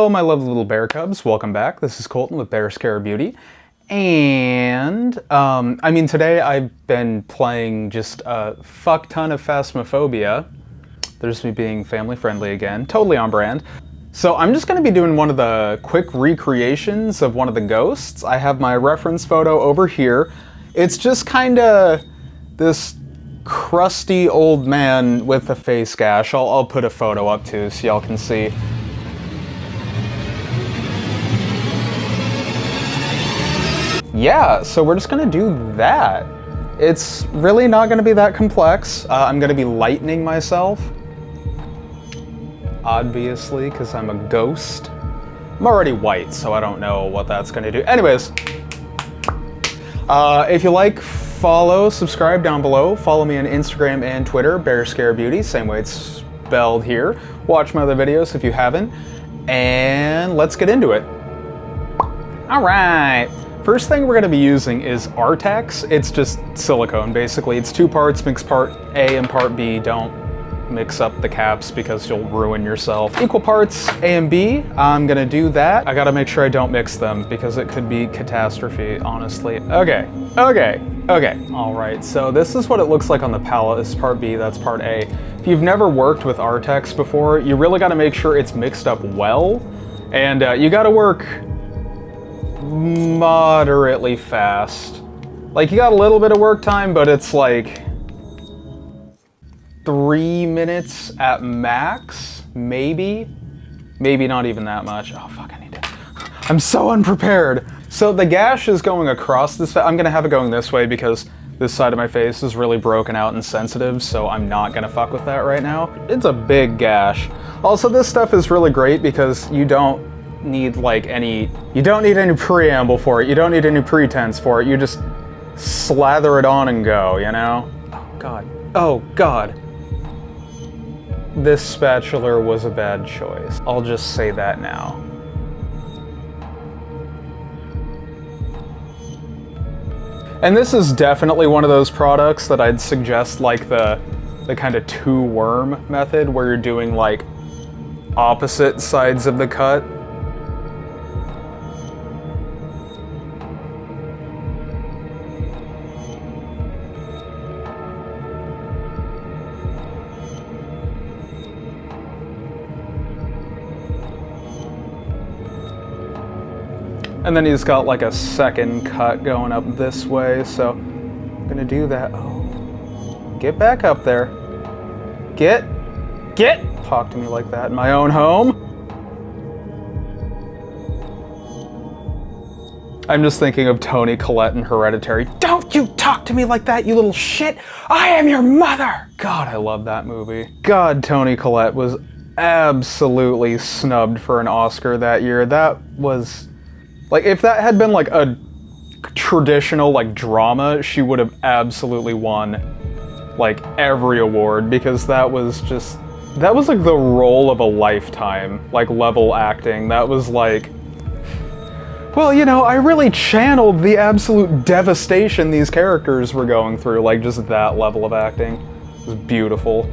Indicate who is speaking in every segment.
Speaker 1: Hello, my lovely little bear cubs. Welcome back. This is Colton with BearScareBeauty. And, I mean, today I've been playing just a fuck ton of Phasmophobia. There's me being family friendly again, totally on brand. So I'm just gonna be doing one of the quick recreations of one of the ghosts. I have my reference photo over here. It's just kinda this crusty old man with a face gash. I'll put a photo up too so y'all can see. Yeah, so we're just gonna do that. It's really not gonna be that complex. I'm gonna be lightening myself. Obviously, because I'm a ghost. I'm already white, so I don't know what that's gonna do. Anyways, if you like, follow, subscribe down below. Follow me on Instagram and Twitter, BearScareBeauty, same way it's spelled here. Watch my other videos if you haven't, and let's get into it. All right. First thing we're going to be using is Artex. It's just silicone, basically. It's two parts, mix part A and part B. Don't mix up the caps because you'll ruin yourself. Equal parts A and B. I'm going to do that. I got to make sure I don't mix them because it could be catastrophe, honestly. Okay. All right, so this is what it looks like on the palette. This is part B, that's part A. If you've never worked with Artex before, you really got to make sure it's mixed up well. And you got to work moderately fast. Like, you got a little bit of work time, but it's like 3 minutes at max, maybe not even that much. Oh fuck, I need to, I'm so unprepared. So the gash is going across this, I'm gonna have it going this way because this side of my face is really broken out and sensitive, so I'm not gonna fuck with that right now. It's a big gash. Also, this stuff is really great because you don't need any preamble for it. You don't need any pretense for it. You just slather it on and go, you know? Oh god. This spatula was a bad choice. I'll just say that now. And this is definitely one of those products that I'd suggest, like the kind of two worm method where you're doing like opposite sides of the cut. And then he's got like a second cut going up this way, so I'm gonna do that. Oh, get back up there. Get. Talk to me like that in my own home. I'm just thinking of Toni Collette in Hereditary. Don't you talk to me like that, you little shit! I am your mother! God, I love that movie. God, Toni Collette was absolutely snubbed for an Oscar that year. That was... like, if that had been like a traditional like drama, she would have absolutely won like every award because that was like the role of a lifetime, like level acting. That was like, well, you know, I really channeled the absolute devastation these characters were going through, like just that level of acting. It was beautiful.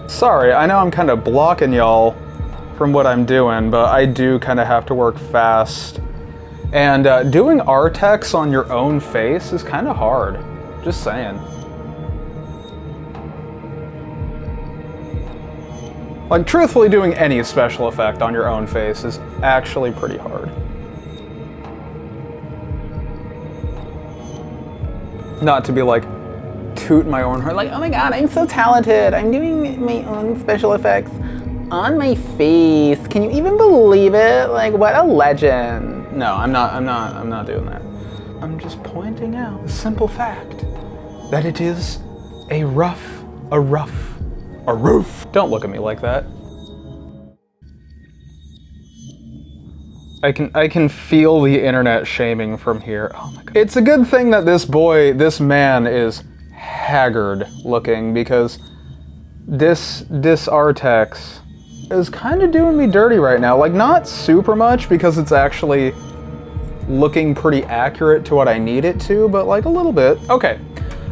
Speaker 1: Sorry, I know I'm kind of blocking y'all from what I'm doing, but I do kind of have to work fast. And doing Artex on your own face is kind of hard. Just saying. Like, truthfully, doing any special effect on your own face is actually pretty hard. Not to be like, toot my own horn, like, oh my god, I'm so talented. I'm doing my own special effects on my face. Can you even believe it? Like, what a legend. No, I'm not doing that. I'm just pointing out the simple fact that it is a roof. Don't look at me like that. I can feel the internet shaming from here. Oh my god. It's a good thing that this man is haggard looking because this Artex is kind of doing me dirty right now. Like, not super much because it's actually looking pretty accurate to what I need it to, but like a little bit. Okay,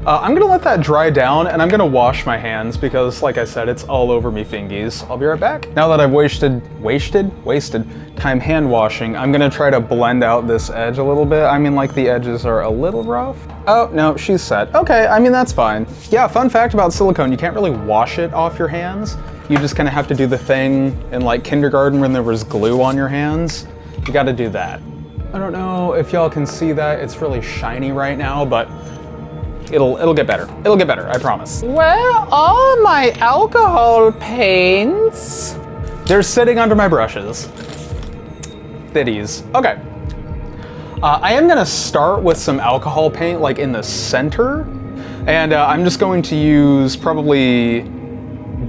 Speaker 1: I'm gonna let that dry down, and I'm gonna wash my hands because, like I said, it's all over me fingies. I'll be right back. Now that I've wasted time hand washing, I'm gonna try to blend out this edge a little bit. I mean, like, the edges are a little rough. Oh, no, she's set. Okay, I mean, that's fine. Yeah, fun fact about silicone, you can't really wash it off your hands. You just kind of have to do the thing in, like, kindergarten when there was glue on your hands. You gotta do that. I don't know if y'all can see that. It's really shiny right now, but it'll get better. It'll get better, I promise. Where are my alcohol paints? They're sitting under my brushes. Thitties. Okay. I am gonna start with some alcohol paint, like in the center, and I'm just going to use probably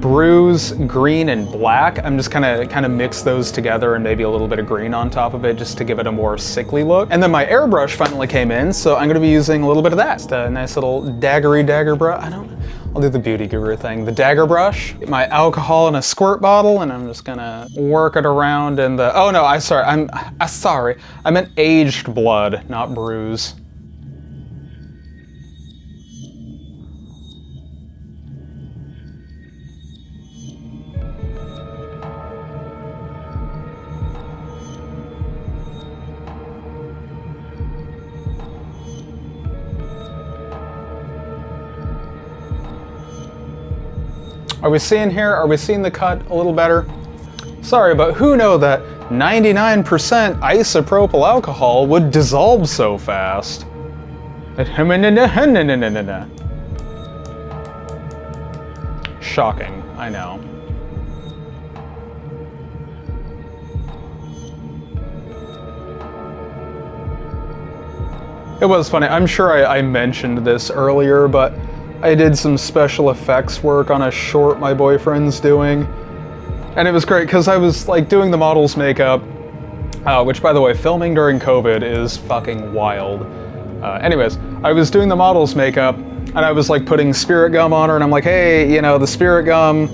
Speaker 1: bruise, green, and black. I'm just kind of mix those together and maybe a little bit of green on top of it just to give it a more sickly look. And then my airbrush finally came in, so I'm gonna be using a little bit of that. Just a nice little dagger brush. I'll do the beauty guru thing. The dagger brush, my alcohol in a squirt bottle, and I'm just gonna work it around in the, oh no, sorry. I meant aged blood, not bruise. Are we seeing here? Are we seeing the cut a little better? Sorry, but who knew that 99% isopropyl alcohol would dissolve so fast? Shocking, I know. It was funny, I'm sure I mentioned this earlier, but I did some special effects work on a short my boyfriend's doing, and it was great because I was like doing the model's makeup, which by the way, filming during COVID is fucking wild. Anyways, I was doing the model's makeup and I was like putting spirit gum on her, and I'm like, hey, you know, the spirit gum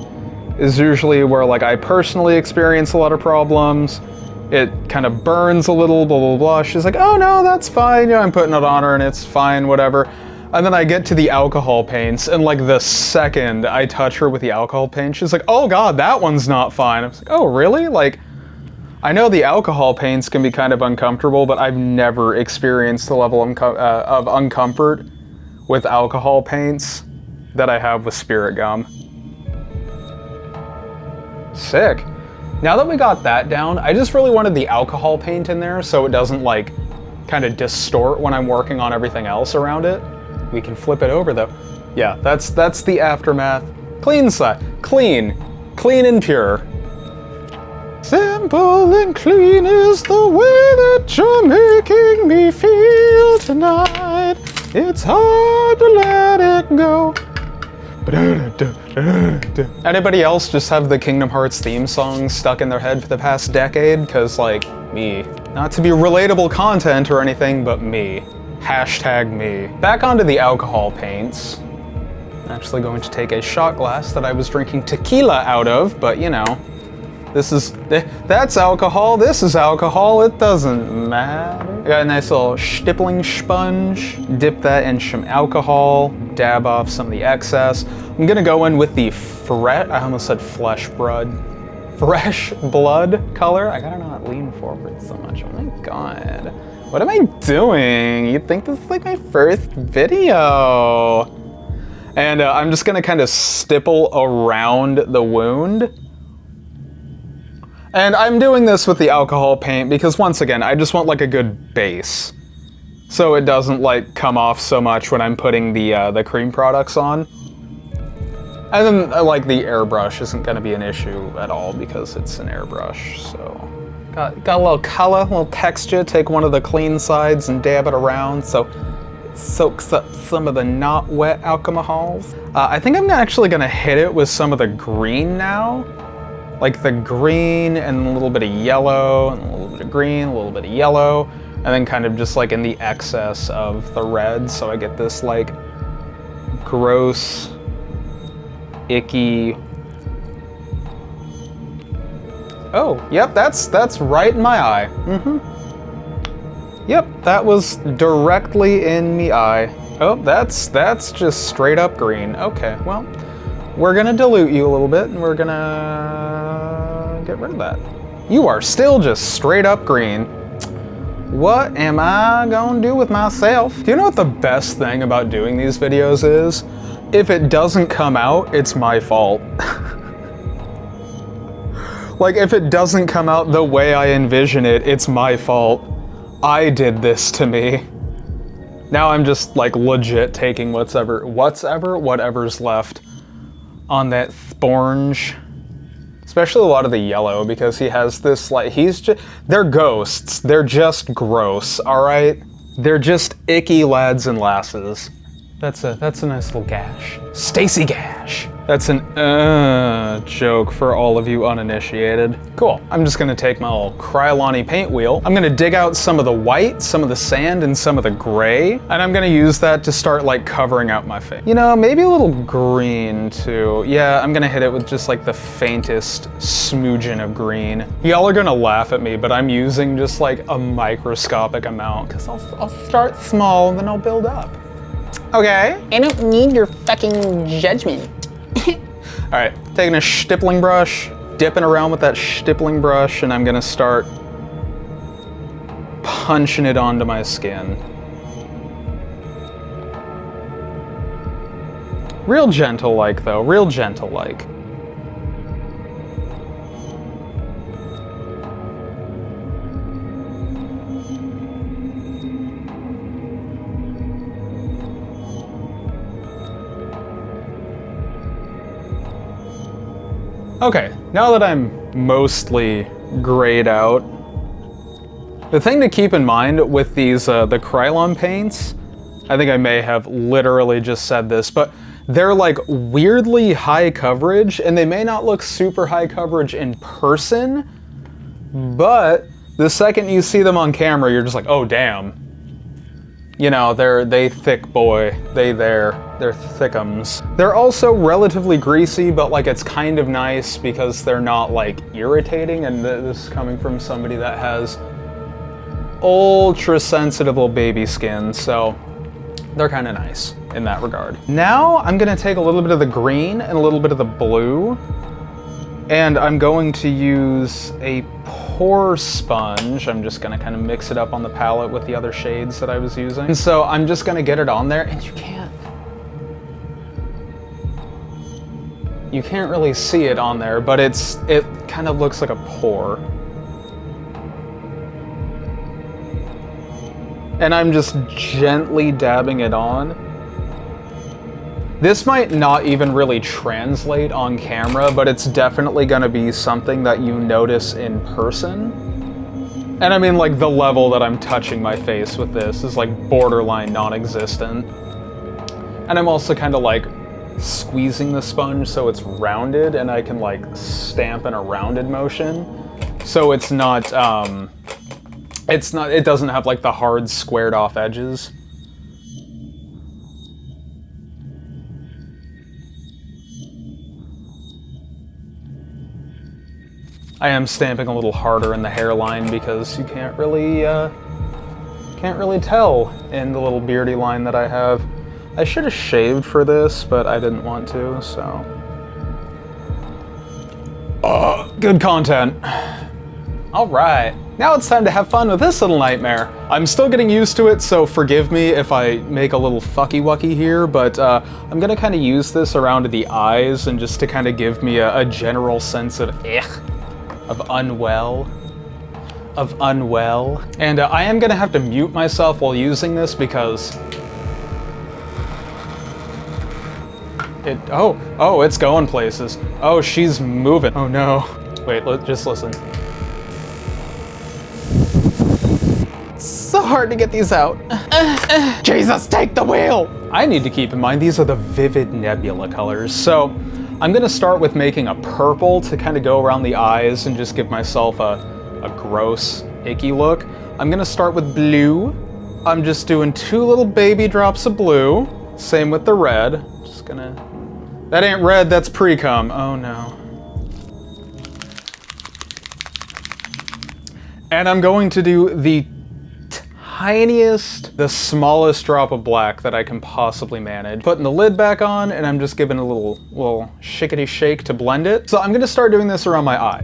Speaker 1: is usually where like I personally experience a lot of problems. It kind of burns a little, blah, blah, blah. She's like, oh no, that's fine. Yeah, I'm putting it on her and it's fine, whatever. And then I get to the alcohol paints, and like the second I touch her with the alcohol paint, she's like, oh god, that one's not fine. I was like, oh really? Like, I know the alcohol paints can be kind of uncomfortable, but I've never experienced the level of uncomfort with alcohol paints that I have with spirit gum. Sick. Now that we got that down, I just really wanted the alcohol paint in there so it doesn't like kind of distort when I'm working on everything else around it. We can flip it over though. Yeah, that's the aftermath. Clean side. Clean and pure. Simple and clean is the way that you're making me feel tonight. It's hard to let it go. Anybody else just have the Kingdom Hearts theme song stuck in their head for the past decade? Cause like, me. Not to be relatable content or anything, but me. Hashtag me. Back onto the alcohol paints. I'm actually going to take a shot glass that I was drinking tequila out of, but you know, that's alcohol, this is alcohol, it doesn't matter. Got a nice little stippling sponge, dip that in some alcohol, dab off some of the excess. I'm gonna go in with the I almost said fresh blood color. I gotta not lean forward so much, oh my god. What am I doing? You'd think this is like my first video. And I'm just gonna kind of stipple around the wound. And I'm doing this with the alcohol paint because once again, I just want like a good base. So it doesn't like come off so much when I'm putting the cream products on. And then like the airbrush isn't gonna be an issue at all because it's an airbrush, so. Got a little color, a little texture, take one of the clean sides and dab it around so it soaks up some of the not wet alcohols. I think I'm actually gonna hit it with some of the green now. Like the green and a little bit of yellow, and a little bit of green, a little bit of yellow, and then kind of just like in the excess of the red, so I get this like gross, icky. Oh, yep, that's right in my eye. Yep, that was directly in me eye. Oh, that's just straight up green. Okay, well, we're gonna dilute you a little bit and we're gonna get rid of that. You are still just straight up green. What am I gonna do with myself? Do you know what the best thing about doing these videos is? If it doesn't come out, it's my fault. Like, if it doesn't come out the way I envision it, it's my fault. I did this to me. Now I'm just, like, legit taking whatever's left on that orange. Especially a lot of the yellow, because he has this, like, they're ghosts. They're just gross, alright? They're just icky lads and lasses. That's a nice little gash. Stacy Gash. That's an joke for all of you uninitiated. Cool. I'm just gonna take my little Krylon-y paint wheel. I'm gonna dig out some of the white, some of the sand, and some of the gray, and I'm gonna use that to start like covering out my face. You know, maybe a little green too. Yeah, I'm gonna hit it with just like the faintest smoogen of green. Y'all are gonna laugh at me, but I'm using just like a microscopic amount, because I'll start small and then I'll build up. Okay.
Speaker 2: I don't need your fucking judgment.
Speaker 1: All right, taking a stippling brush, dipping around with that stippling brush, and I'm gonna start punching it onto my skin. Real gentle-like though, real gentle-like. Okay, now that I'm mostly grayed out, the thing to keep in mind with these, the Krylon paints, I think I may have literally just said this, but they're like weirdly high coverage, and they may not look super high coverage in person, but the second you see them on camera, you're just like, oh damn. You know, they thick boy, they're thickums. They're also relatively greasy, but like it's kind of nice because they're not like irritating, and this is coming from somebody that has ultra sensitive little baby skin, so they're kind of nice in that regard. Now I'm gonna take a little bit of the green and a little bit of the blue, and I'm going to use a pour sponge. I'm just gonna kind of mix it up on the palette with the other shades that I was using. And so I'm just gonna get it on there, and you can't really see it on there, but it kind of looks like a pour. And I'm just gently dabbing it on. This might not even really translate on camera, but it's definitely gonna be something that you notice in person. And I mean, like, the level that I'm touching my face with this is like borderline non-existent. And I'm also kind of like squeezing the sponge so it's rounded, and I can like stamp in a rounded motion. So it doesn't have like the hard squared off edges. I am stamping a little harder in the hairline because you can't really tell in the little beardy line that I have. I should have shaved for this, but I didn't want to, so. Oh, good content. All right, now it's time to have fun with this little nightmare. I'm still getting used to it, so forgive me if I make a little fucky-wucky here, but I'm gonna kind of use this around the eyes and just to kind of give me a general sense of unwell. And I am gonna have to mute myself while using this because it's going places. Oh, she's moving. Oh no. Wait, just listen. It's so hard to get these out. Jesus, take the wheel! I need to keep in mind these are the vivid nebula colors, so I'm gonna start with making a purple to kind of go around the eyes and just give myself a gross, icky look. I'm gonna start with blue. I'm just doing 2 little baby drops of blue. Same with the red. Just gonna... That ain't red, that's pre-cum. Oh no. And I'm going to do the tiniest, the smallest drop of black that I can possibly manage. Putting the lid back on, and I'm just giving a little shakety shake to blend it. So I'm gonna start doing this around my eye.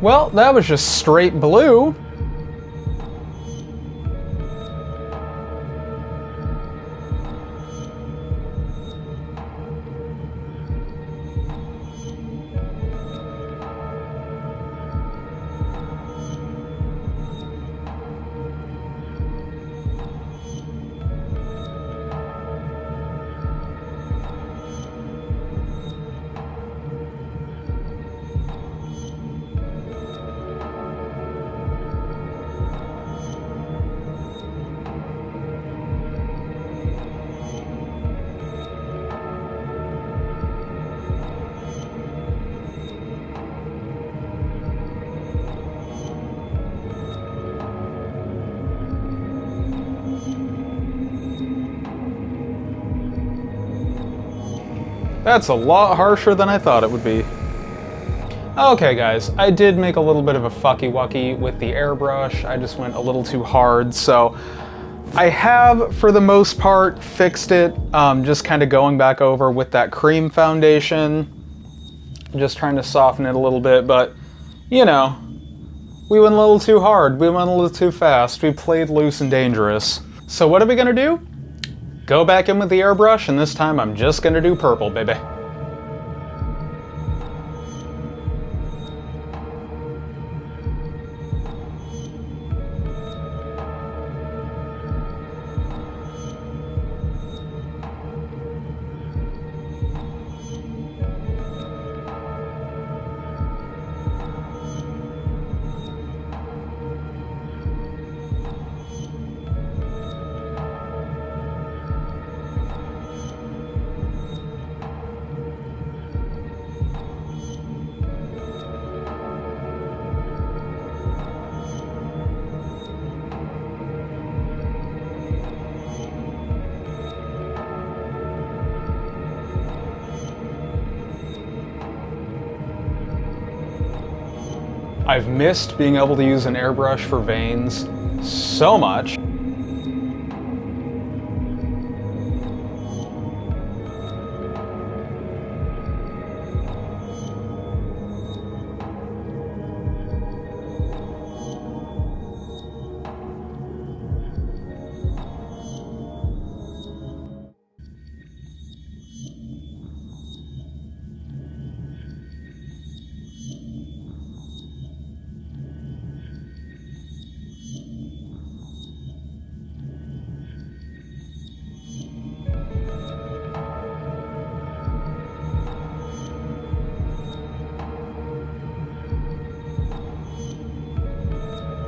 Speaker 1: Well, that was just straight blue. That's a lot harsher than I thought it would be. Okay guys, I did make a little bit of a fucky-wucky with the airbrush. I just went a little too hard, so I have, for the most part, fixed it. Just kind of going back over with that cream foundation. Just trying to soften it a little bit, but, you know, we went a little too hard. We went a little too fast. We played loose and dangerous. So what are we gonna do? Go back in with the airbrush, and this time I'm just gonna do purple, baby. I've missed being able to use an airbrush for veins so much.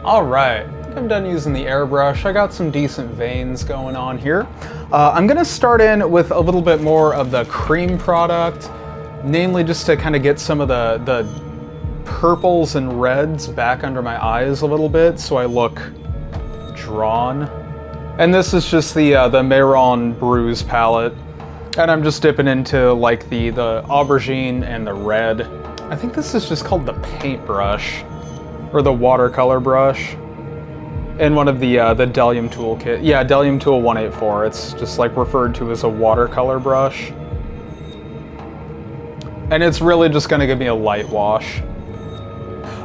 Speaker 1: All right, I think I'm done using the airbrush. I got some decent veins going on here. I'm gonna start in with a little bit more of the cream product, namely just to kind of get some of the purples and reds back under my eyes a little bit so I look drawn. And this is just the Mehron Bruise palette. And I'm just dipping into like the aubergine and the red. I think this is just called the paintbrush. Or the watercolor brush in one of the Delium toolkit. Yeah, Delium Tool 184. It's just like referred to as a watercolor brush. And it's really just gonna give me a light wash.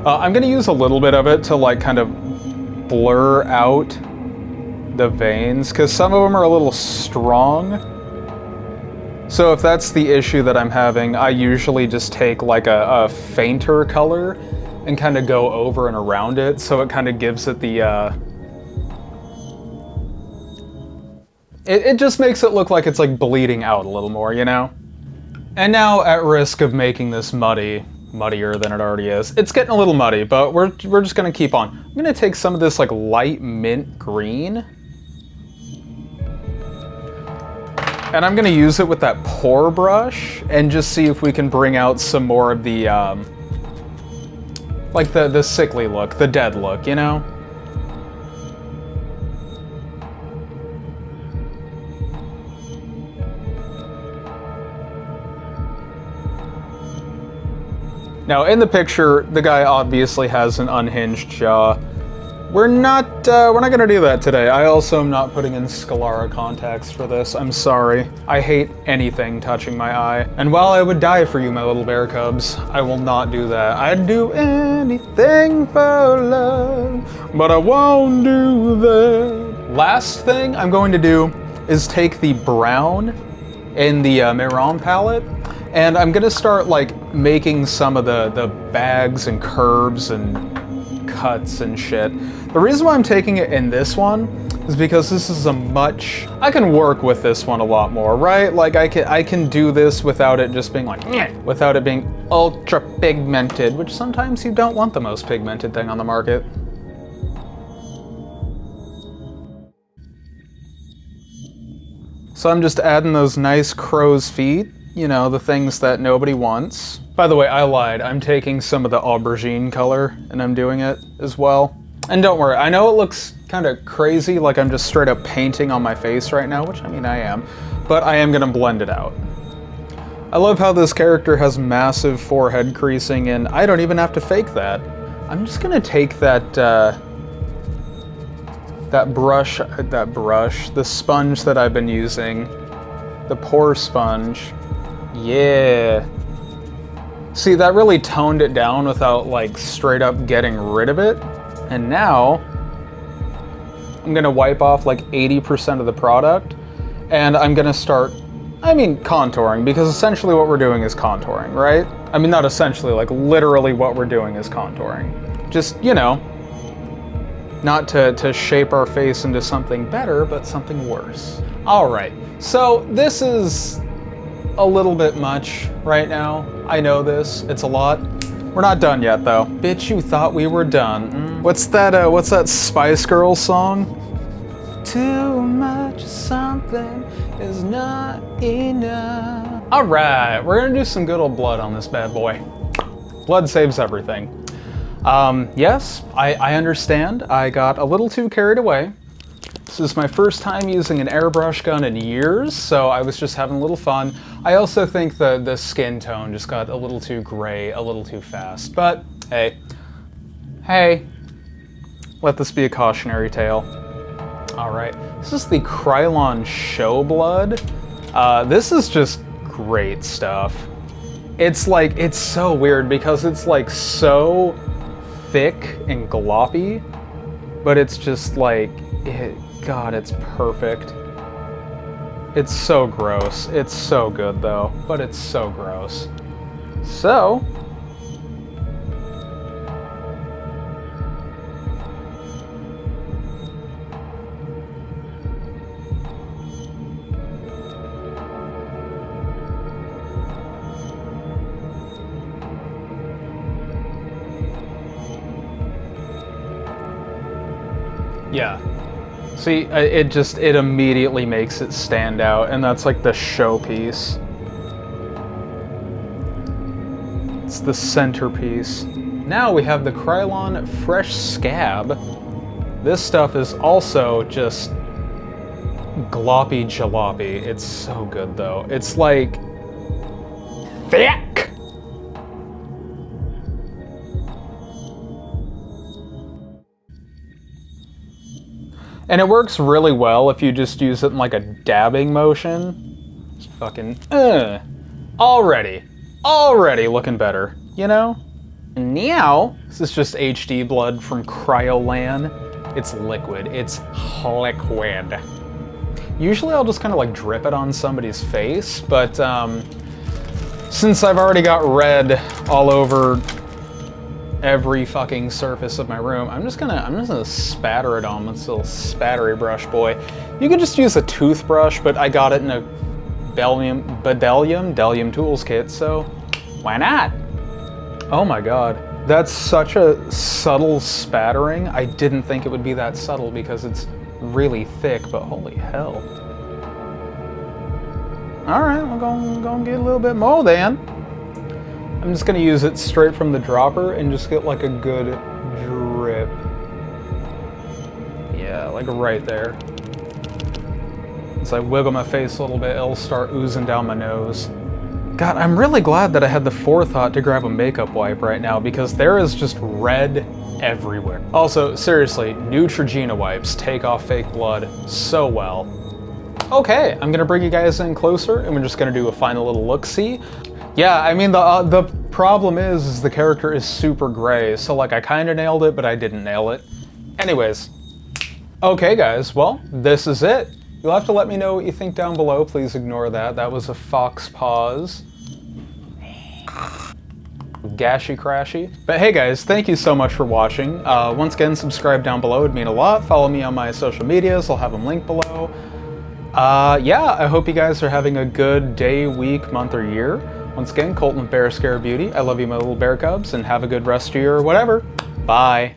Speaker 1: I'm gonna use a little bit of it to like kind of blur out the veins, because some of them are a little strong. So if that's the issue that I'm having, I usually just take like a fainter color and kind of go over and around it, so it kind of gives it the, it just makes it look like it's like bleeding out a little more, you know? And now, at risk of making this muddier than it already is, it's getting a little muddy, but we're just gonna keep on. I'm gonna take some of this like light mint green, and I'm gonna use it with that pore brush and just see if we can bring out some more of the, like the sickly look, the dead look, you know? Now, in the picture, the guy obviously has an unhinged jaw. We're not gonna do that today. I also am not putting in Sclera contacts for this. I'm sorry. I hate anything touching my eye. And while I would die for you, my little bear cubs, I will not do that. I'd do anything for love, but I won't do that. Last thing I'm going to do is take the brown in the Miron palette, and I'm gonna start like making some of the bags and curves and cuts and shit. The reason why I'm taking it in this one is because this is I can work with this one a lot more, right? Like I can do this without it just being like, without it being ultra pigmented, which sometimes you don't want the most pigmented thing on the market. So I'm just adding those nice crow's feet, you know, the things that nobody wants. By the way, I lied. I'm taking some of the aubergine color and I'm doing it as well. And don't worry, I know it looks kind of crazy, like I'm just straight up painting on my face right now, which I mean I am, but I am gonna blend it out. I love how this character has massive forehead creasing and I don't even have to fake that. I'm just gonna take the sponge that I've been using, the pore sponge. Yeah. See, that really toned it down without like straight up getting rid of it. And now I'm gonna wipe off like 80% of the product and I'm gonna start, contouring, because essentially what we're doing is contouring, right? I mean, not essentially, like literally what we're doing is contouring. Just, you know, not to shape our face into something better, but something worse. All right, so this is a little bit much right now. I know this, it's a lot. We're not done yet though. Bitch, you thought we were done. What's that Spice Girls song? Too much of something is not enough. All right, we're gonna do some good old blood on this bad boy. Blood saves everything. Yes, I understand. I got a little too carried away. This is my first time using an airbrush gun in years, so I was just having a little fun. I also think the skin tone just got a little too gray, a little too fast, but hey, let this be a cautionary tale. All right, this is the Krylon Show Blood. This is just great stuff. It's like, it's so weird because it's like so thick and gloppy, but it's just like, God, it's perfect. It's so gross. It's so good though, but it's so gross. So, yeah. See, it immediately makes it stand out, and that's like the showpiece. It's the centerpiece. Now we have the Krylon Fresh Scab. This stuff is also just gloppy jalopy. It's so good though. It's like thick. And it works really well if you just use it in like a dabbing motion. Just fucking, already looking better, you know? Now, this is just HD blood from Cryolan. It's liquid, it's liquid. Usually I'll just kind of like drip it on somebody's face, but since I've already got red all over every fucking surface of my room, I'm just gonna spatter it on with this little spattery brush boy. You can just use a toothbrush, but I got it in a Bdellium Tools kit, so why not? Oh my god, that's such a subtle spattering. I didn't think it would be that subtle because it's really thick, but holy hell. All right, we're gonna get a little bit more then. I'm just gonna use it straight from the dropper and just get like a good drip. Yeah, like right there. As I wiggle my face a little bit, it'll start oozing down my nose. God, I'm really glad that I had the forethought to grab a makeup wipe right now because there is just red everywhere. Also, seriously, Neutrogena wipes take off fake blood so well. Okay, I'm gonna bring you guys in closer and we're just gonna do a final little look-see. Yeah, I mean, the problem is the character is super gray, so like I kinda nailed it, but I didn't nail it. Anyways, okay guys, well, this is it. You'll have to let me know what you think down below. Please ignore that. That was a fox pause. Gashy crashy. But hey guys, thank you so much for watching. Once again, subscribe down below. It'd mean a lot. Follow me on my social medias. I'll have them linked below. Yeah, I hope you guys are having a good day, week, month, or year. Once again, Colton with BearScareBeauty. I love you, my little bear cubs, and have a good rest of your whatever. Bye.